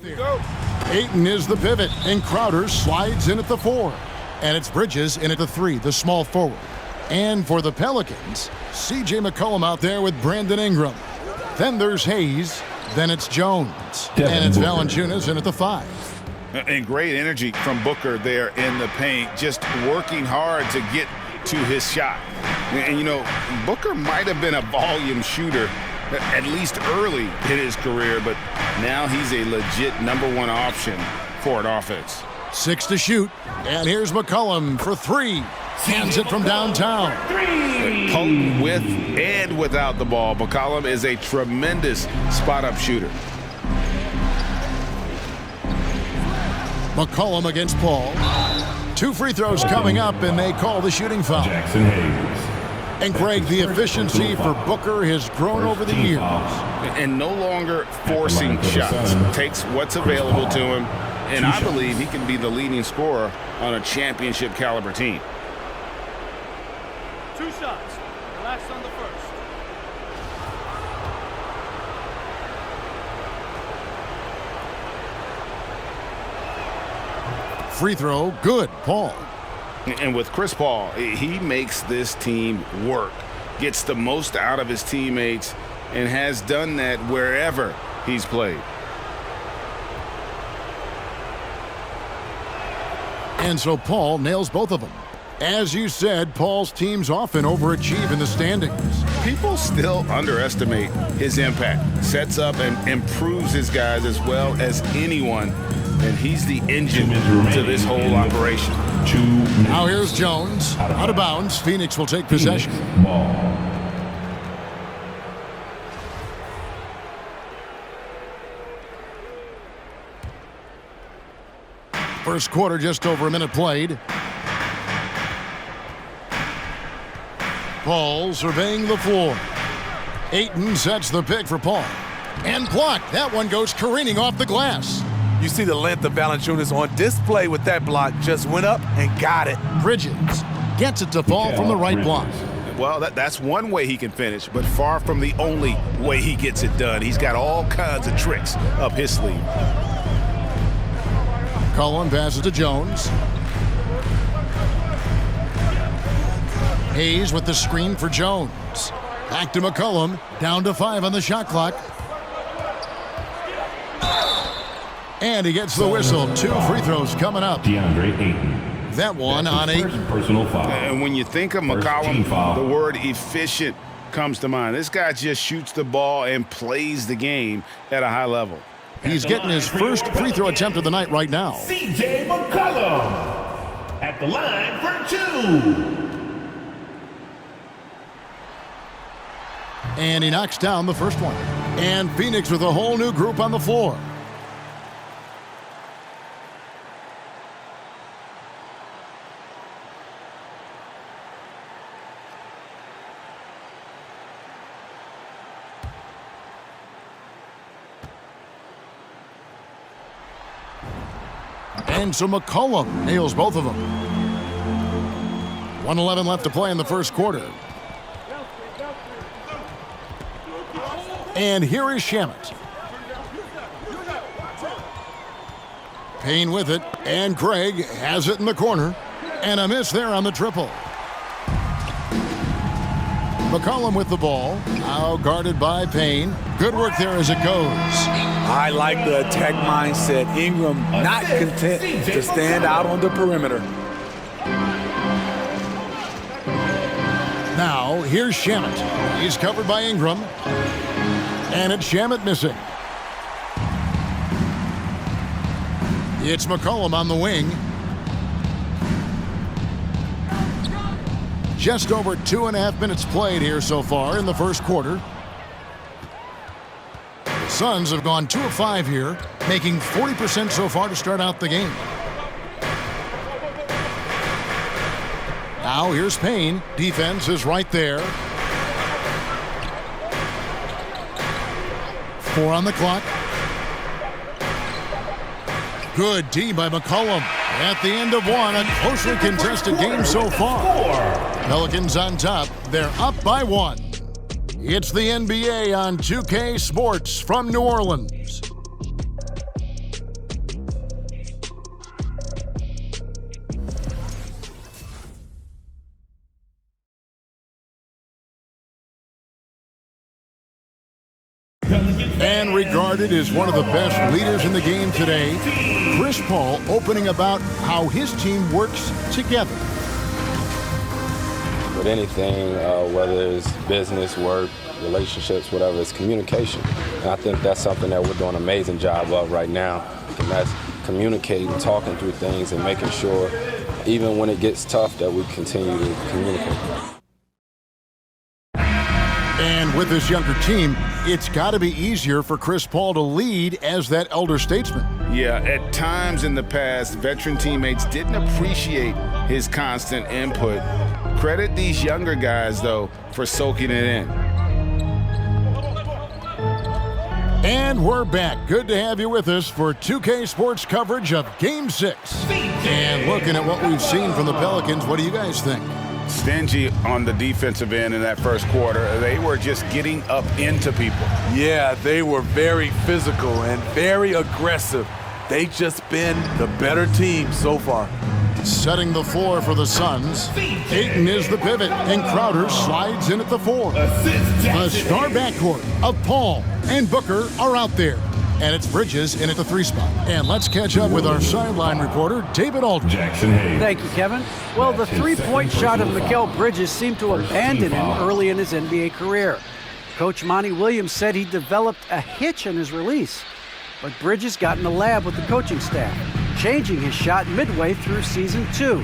Ayton is the pivot, and Crowder slides in at the 4. And it's Bridges in at the 3, the small forward. And for the Pelicans, C.J. McCollum out there with Brandon Ingram. Then there's Hayes. Then it's Jones. And it's Valanciunas in at the 5. And great energy from Booker there in the paint, just working hard to get to his shot. And, you know, Booker might have been a volume shooter, at least early in his career, but now he's a legit #1 option for an offense. 6 to shoot, and here's McCollum for 3. Hands it from downtown. Potent with and without the ball, McCollum is a tremendous spot-up shooter. McCollum against Paul. 2 free throws coming up, and they call the shooting foul. Jackson Hayes. And Greg, the efficiency for Booker has grown over the years. And no longer forcing shots. Takes what's available to him, and I believe he can be the leading scorer on a championship caliber team. 2 shots. Relax on the first. Free throw, good, Paul. And with Chris Paul, he makes this team work, gets the most out of his teammates, and has done that wherever he's played. And so Paul nails both of them. As you said, Paul's teams often overachieve in the standings. People still underestimate his impact. Sets up and improves his guys as well as anyone, and he's the engine to this whole operation. Now here's Jones. Out of bounds. Phoenix will take possession. First quarter, just over a minute played. Paul surveying the floor. Ayton sets the pick for Paul. And blocked. That one goes careening off the glass. You see the length of Valanciunas on display with that block. Just went up and got it. Bridges gets it to fall from the right block. Well, that's one way he can finish, but far from the only way he gets it done. He's got all kinds of tricks up his sleeve. Cullen passes to Jones. Hayes with the screen for Jones. Back to McCollum. Down to 5 on the shot clock. And he gets the whistle. 2 free throws coming up. DeAndre Ayton. That one on Ayton. Personal foul. And when you think of McCollum, the word efficient comes to mind. This guy just shoots the ball and plays the game at a high level. He's getting his first free throw attempt of the night right now. C.J. McCollum at the line for 2. And he knocks down the first one. And Phoenix with a whole new group on the floor. And so McCollum nails both of them. 1:11 left to play in the first quarter. And here is Shamet. Payne with it, and Craig has it in the corner. And a miss there on the triple. McCollum with the ball, now guarded by Payne. Good work there as it goes. I like the attack mindset. Ingram not content to stand out on the perimeter. Now, here's Shamet. He's covered by Ingram. And it's Shamet missing. It's McCollum on the wing. Just over 2.5 minutes played here so far in the first quarter. The Suns have gone 2 of 5 here, making 40% so far to start out the game. Now here's Payne. Defense is right there. 4 on the clock. Good D by McCollum. At the end of one, a closely contested game so far. Pelicans on top. They're up by 1. It's the NBA on 2K Sports from New Orleans. Pelicans. And regarded as one of the best leaders in the game today, Chris Paul opening about how his team works together. With anything, whether it's business, work, relationships, whatever, it's communication. And I think that's something that we're doing an amazing job of right now. And that's communicating, talking through things, and making sure, even when it gets tough, that we continue to communicate. And with this younger team, it's got to be easier for Chris Paul to lead as that elder statesman. Yeah, at times in the past, veteran teammates didn't appreciate his constant input. Credit these younger guys, though, for soaking it in. And we're back. Good to have you with us for 2K Sports coverage of Game 6. And looking at what we've seen from the Pelicans, what do you guys think? Stingy on the defensive end in that first quarter. They were just getting up into people. Yeah, they were very physical and very aggressive. They just been the better team so far. Setting the floor for the Suns, Ayton is the pivot, and Crowder slides in at the 4. The star backcourt of Paul and Booker are out there. And it's Bridges in at the 3 spot. And let's catch up with our sideline reporter, David Aldridge. Jackson Hayes. Thank you, Kevin. Well, the three-point shot of Mikal Bridges seemed to abandon him early in his NBA career. Coach Monty Williams said he developed a hitch in his release. But Bridges got in the lab with the coaching staff, changing his shot midway through season 2.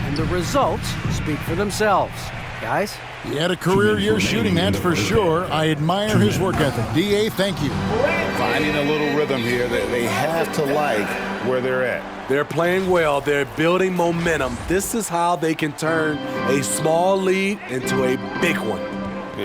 And the results speak for themselves. Guys? He had a career year shooting, that's for sure. I admire his work ethic. D.A., thank you. Finding a little rhythm here that they have to like where they're at. They're playing well. They're building momentum. This is how they can turn a small lead into a big one.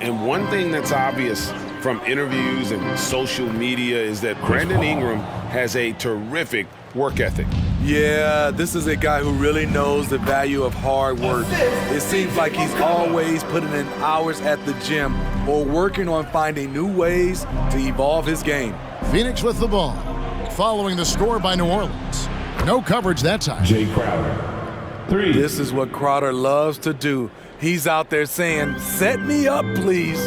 And one thing that's obvious from interviews and social media is that Brandon Ingram has a terrific work ethic. Yeah, this is a guy who really knows the value of hard work. It seems like he's always putting in hours at the gym or working on finding new ways to evolve his game. Phoenix with the ball, following the score by New Orleans. No coverage that time. Jay Crowder. 3. This is what Crowder loves to do. He's out there saying, set me up, please.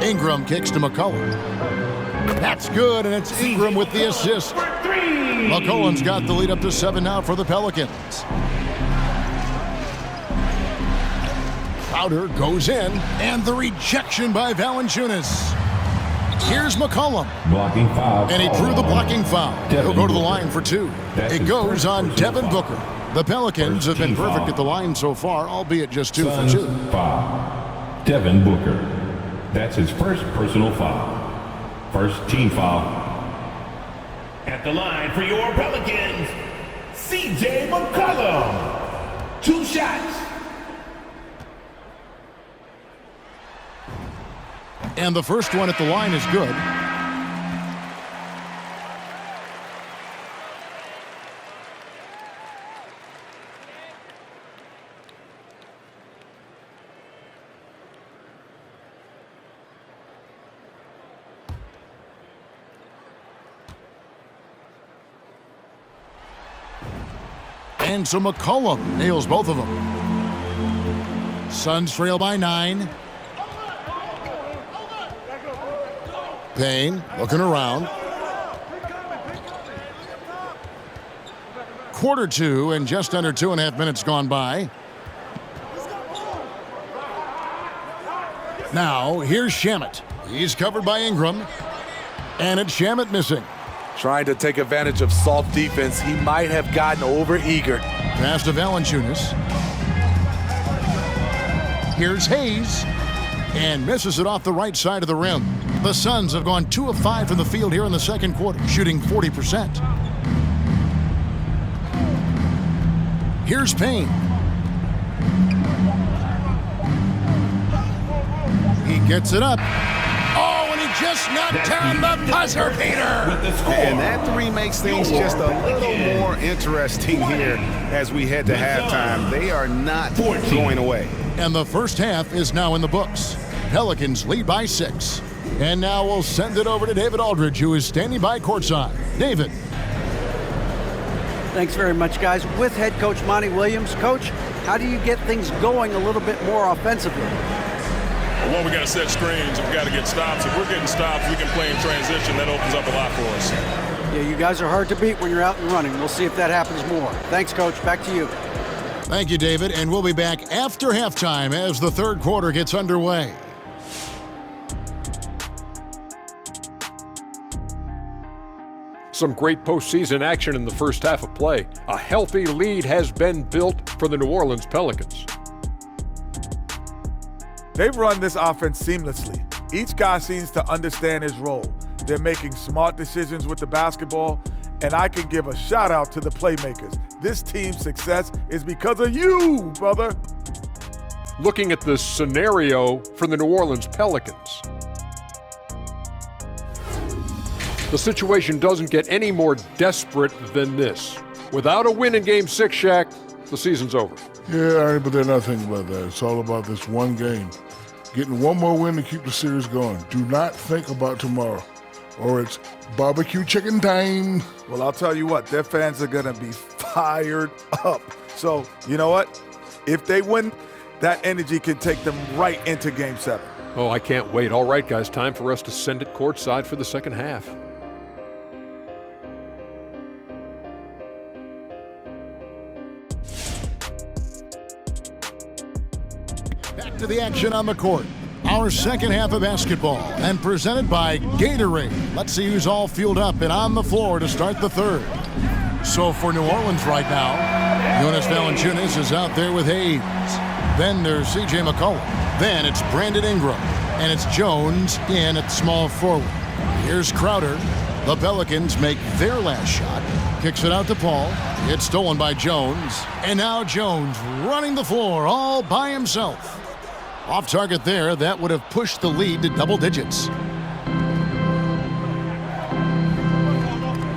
Ingram kicks to McCollum. That's good, and it's Ingram with the assist. McCollum's got the lead up to 7 now for the Pelicans. Crowder goes in, and the rejection by Valanciunas. Here's McCollum. Blocking foul. And he drew the blocking foul. He'll go to the line for 2. It goes on Devin Booker. The Pelicans have been perfect at the line so far, albeit just 2 for 2. Foul. Devin Booker. That's his first personal foul. First team foul. At the line for your Pelicans, C.J. McCollum. 2 shots. And the first one at the line is good. And so McCollum nails both of them. Suns trail by 9. Payne looking around. Quarter 2 and just under 2.5 minutes gone by. Now here's Shamet. He's covered by Ingram. And it's Shamet missing. Trying to take advantage of soft defense. He might have gotten over-eager. Pass to Valanciunas. Here's Hayes. And misses it off the right side of the rim. The Suns have gone 2 of 5 from the field here in the second quarter, shooting 40%. Here's Payne. He gets it up. Oh, and he just knocked down the buzzer beater. And that 3 makes things just a little more interesting here as we head to halftime. They are not going away. And the first half is now in the books. Pelicans lead by 6. And now we'll send it over to David Aldridge, who is standing by courtside. David. Thanks very much, guys. With head coach Monty Williams. Coach, how do you get things going a little bit more offensively? But one, we got to set screens. We got to get stops. If we're getting stops, we can play in transition. That opens up a lot for us. Yeah, you guys are hard to beat when you're out and running. We'll see if that happens more. Thanks, Coach. Back to you. Thank you, David. And we'll be back after halftime as the third quarter gets underway. Some great postseason action in the first half of play. A healthy lead has been built for the New Orleans Pelicans. They've run this offense seamlessly. Each guy seems to understand his role. They're making smart decisions with the basketball, and I can give a shout out to the playmakers. This team's success is because of you, brother. Looking at the scenario for the New Orleans Pelicans, the situation doesn't get any more desperate than this. Without a win in Game 6, Shaq, the season's over. Yeah, but they're not thinking about that. It's all about this one game. Getting one more win to keep the series going. Do not think about tomorrow, or it's barbecue chicken time. Well, I'll tell you what, their fans are going to be fired up. So, you know what? If they win, that energy can take them right into Game 7. Oh, I can't wait. All right, guys, time for us to send it courtside for the second half. Back to the action on the court. Our second half of basketball, and presented by Gatorade. Let's see who's all fueled up and on the floor to start the third. So for New Orleans right now, Jonas Valanciunas is out there with Hayes. Then there's C.J. McCollum. Then it's Brandon Ingram. And it's Jones in at small forward. Here's Crowder. The Pelicans make their last shot. Kicks it out to Paul. It's stolen by Jones. And now Jones running the floor all by himself. Off target there, that would have pushed the lead to double digits.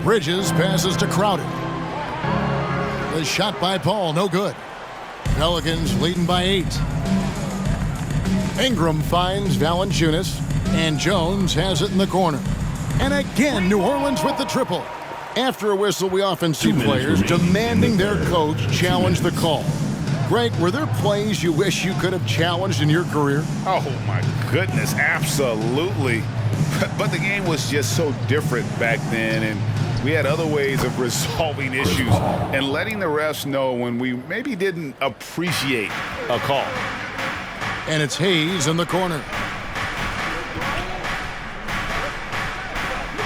Bridges passes to Crowder. The shot by Paul, no good. Pelicans leading by 8. Ingram finds Valanciunas, and Jones has it in the corner. And again, New Orleans with the triple. After a whistle, we often see players demanding their coach challenge the call. Greg, were there plays you wish you could have challenged in your career? Oh, my goodness, absolutely. But the game was just so different back then, and we had other ways of resolving issues and letting the refs know when we maybe didn't appreciate a call. And it's Hayes in the corner.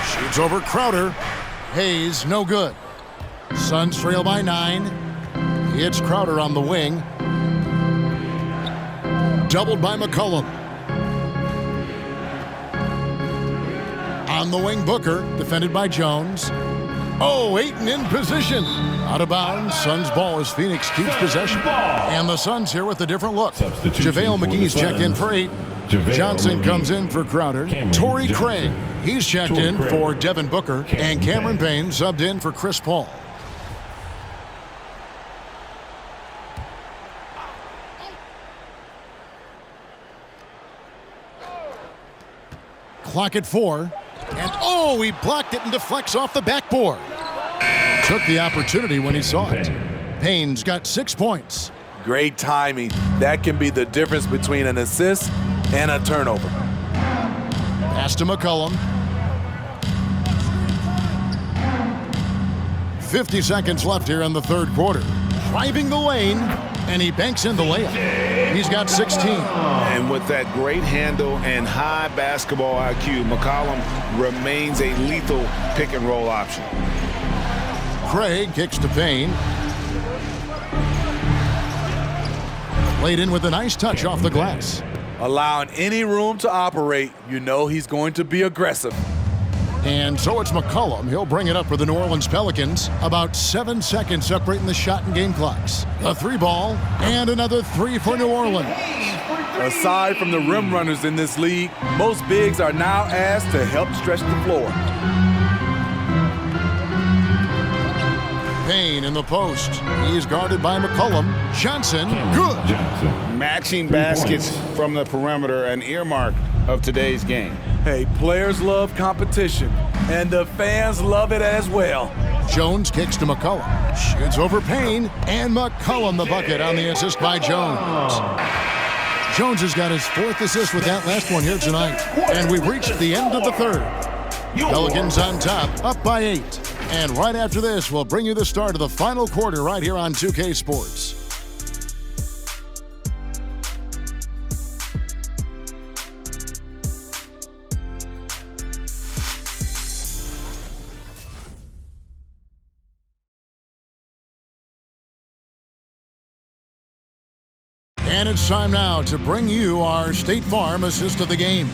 Shoots over Crowder. Hayes, no good. Suns trail by 9. It's Crowder on the wing. Doubled by McCollum. On the wing, Booker, defended by Jones. Oh, Ayton in position. Out of bounds. Suns ball as Phoenix keeps possession. And the Suns here with a different look. JaVale McGee's checked in for 8. Johnson comes in for Crowder. Torrey Craig, he's checked in for Devin Booker. And Cameron Payne subbed in for Chris Paul. Clock at 4. And oh, he blocked it and deflects off the backboard. Took the opportunity when he saw it. Payne's got 6 points. Great timing. That can be the difference between an assist and a turnover. Pass to McCollum. 50 seconds left here in the third quarter. Driving the lane, and he banks in the layup. He's got 16. And with that great handle and high basketball IQ, McCollum remains a lethal pick-and-roll option. Craig kicks to Payne. Laid in with a nice touch off the glass. Allowing any room to operate, you know he's going to be aggressive. And so it's McCollum. He'll bring it up for the New Orleans Pelicans. About 7 seconds separating the shot and game clocks. A 3 ball and another 3 for New Orleans. Aside from the rim runners in this league, most bigs are now asked to help stretch the floor. Payne in the post. He's guarded by McCollum. Johnson, good. Matching baskets from the perimeter, an earmark of today's game. Hey, players love competition, and the fans love it as well. Jones kicks to McCollum. Shoots over Payne, and McCollum the bucket on the assist by Jones. Jones has got his 4th assist with that last one here tonight. And we've reached the end of the 3rd. Pelicans on top, up by 8. And right after this, we'll bring you the start of the final quarter right here on 2K Sports. And it's time now to bring you our State Farm assist of the game.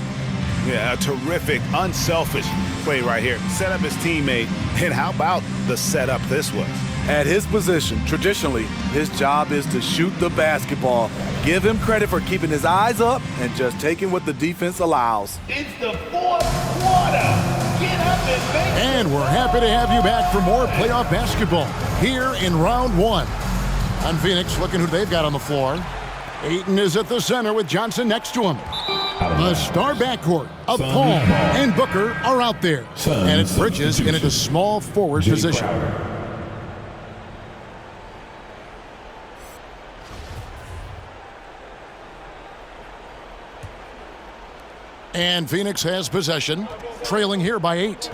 Yeah, a terrific, unselfish play right here. Set up his teammate, and how about the setup this was? At his position, traditionally, his job is to shoot the basketball. Give him credit for keeping his eyes up and just taking what the defense allows. It's the 4th quarter. Get up and make it. And we're happy to have you back for more playoff basketball here in round 1. On Phoenix, looking who they've got on the floor. Ayton is at the center with Johnson next to him. The star backcourt of Paul and Booker are out there. And it's Bridges in a small forward position. And Phoenix has possession, trailing here by 8.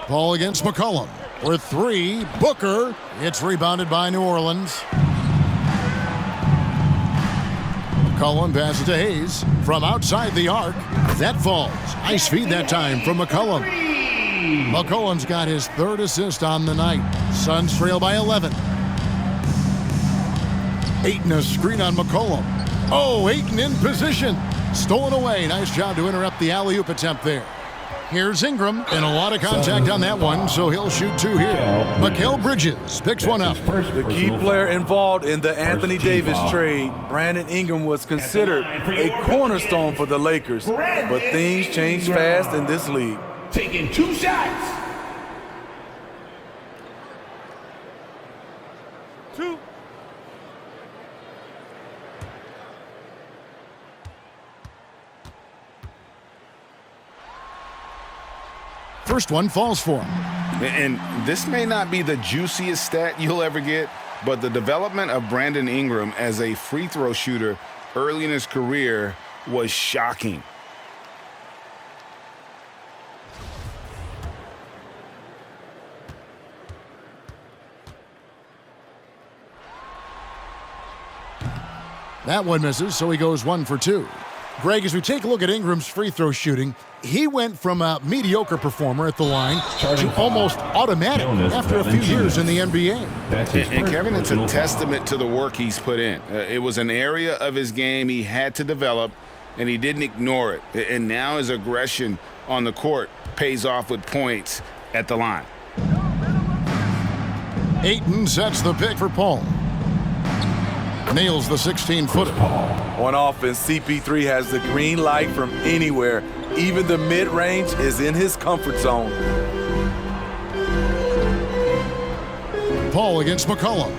Paul against McCollum. For 3, Booker. It's rebounded by New Orleans. McCollum passes to Hayes from outside the arc. That falls. Nice feed that time from McCollum. McCollum's got his 3rd assist on the night. Suns trail by 11. Ayton a screen on McCollum. Oh, Ayton in position. Stolen away. Nice job to interrupt the alley-oop attempt there. Here's Ingram, and a lot of contact on that one, so he'll shoot 2 here. Mikal Bridges picks one up. The key player involved in the Anthony Davis trade, Brandon Ingram, was considered a cornerstone for the Lakers. But things change fast in this league. Taking 2 shots. 2. First one falls for him. And this may not be the juiciest stat you'll ever get, but the development of Brandon Ingram as a free throw shooter early in his career was shocking. That one misses, so he goes 1 for 2. Greg, as we take a look at Ingram's free throw shooting, he went from a mediocre performer at the line to almost automatic after a few years in the NBA. And Kevin, it's a testament to the work he's put in. It was an area of his game he had to develop, and he didn't ignore it. And now his aggression on the court pays off with points at the line. Ayton sets the pick for Paul. Nails the 16-footer. On offense, CP3 has the green light from anywhere. Even the mid-range is in his comfort zone. Paul against McCollum.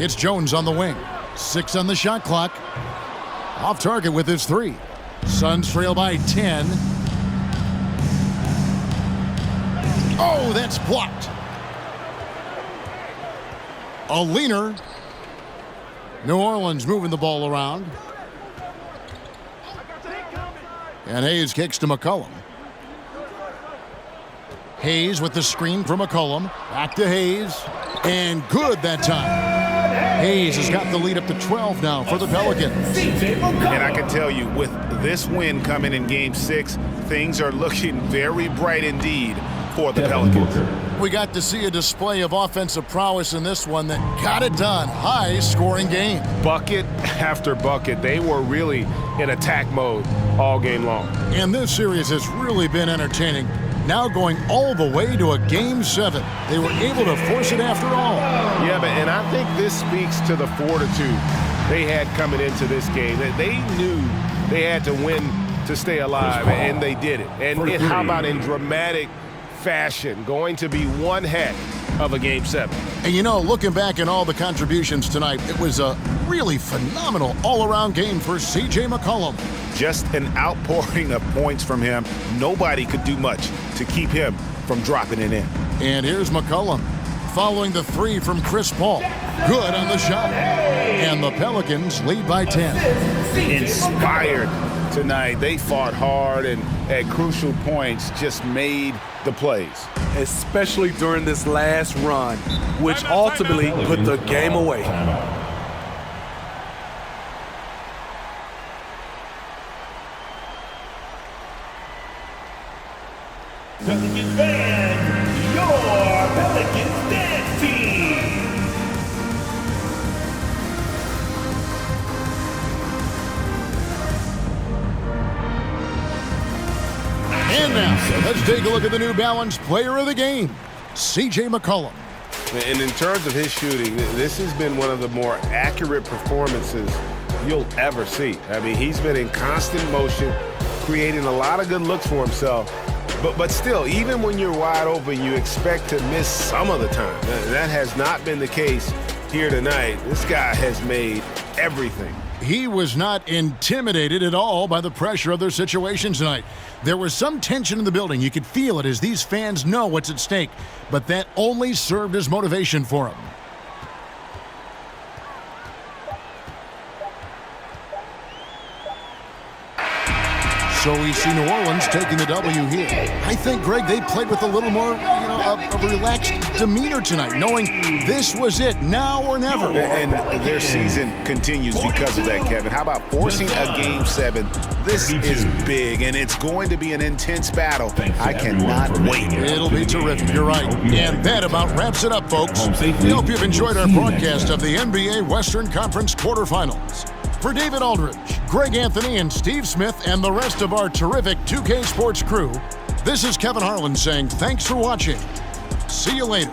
It's Jones on the wing. 6 on the shot clock. Off target with his 3. Suns trail by 10. Oh, that's blocked. A leaner. New Orleans moving the ball around. And Hayes kicks to McCollum. Hayes with the screen for McCollum. Back to Hayes. And good that time. Hayes has got the lead up to 12 now for the Pelicans. And I can tell you, with this win coming in Game 6, things are looking very bright indeed for the Pelicans. We got to see a display of offensive prowess in this one that got it done. High-scoring game. Bucket after bucket. They were really in attack mode all game long. And this series has really been entertaining. Now going all the way to a Game 7. They were able to force it after all. Yeah, and I think this speaks to the fortitude they had coming into this game. They knew they had to win to stay alive, and they did it. And how about in dramatic fashion, going to be one heck of a Game 7. And you know, looking back at all the contributions tonight, it was a really phenomenal all-around game for C.J. McCollum. Just an outpouring of points from him. Nobody could do much to keep him from dropping it in. And here's McCollum. following the three from Chris Paul. Good on the shot. And the Pelicans lead by 10. Inspired tonight. They fought hard and at crucial points just made the plays. Especially during this last run, which ultimately put the game away. Pelicans band, your Pelicans dance team. And now, let's take a look at the New Balance Player of the Game, C.J. McCollum. And in terms of his shooting, this has been one of the more accurate performances you'll ever see. I mean, he's been in constant motion, creating a lot of good looks for himself. But still, even when you're wide open, you expect to miss some of the time. That has not been the case here tonight. This guy has made everything. He was not intimidated at all by the pressure of their situation tonight. There was some tension in the building. You could feel it as these fans know what's at stake. But that only served as motivation for him. So we see New Orleans taking the W here. I think, Greg, they played with a little more, a relaxed demeanor tonight, knowing this was it, now or never. And their season continues because of that, Kevin. How about forcing a Game 7? This is big, and it's going to be an intense battle. I cannot wait. It'll be terrific. You're right. And that about wraps it up, folks. We hope you've enjoyed our broadcast of the NBA Western Conference quarterfinals. For David Aldridge, Greg Anthony, and Steve Smith, and the rest of our terrific 2K Sports crew, this is Kevin Harlan saying thanks for watching. See you later.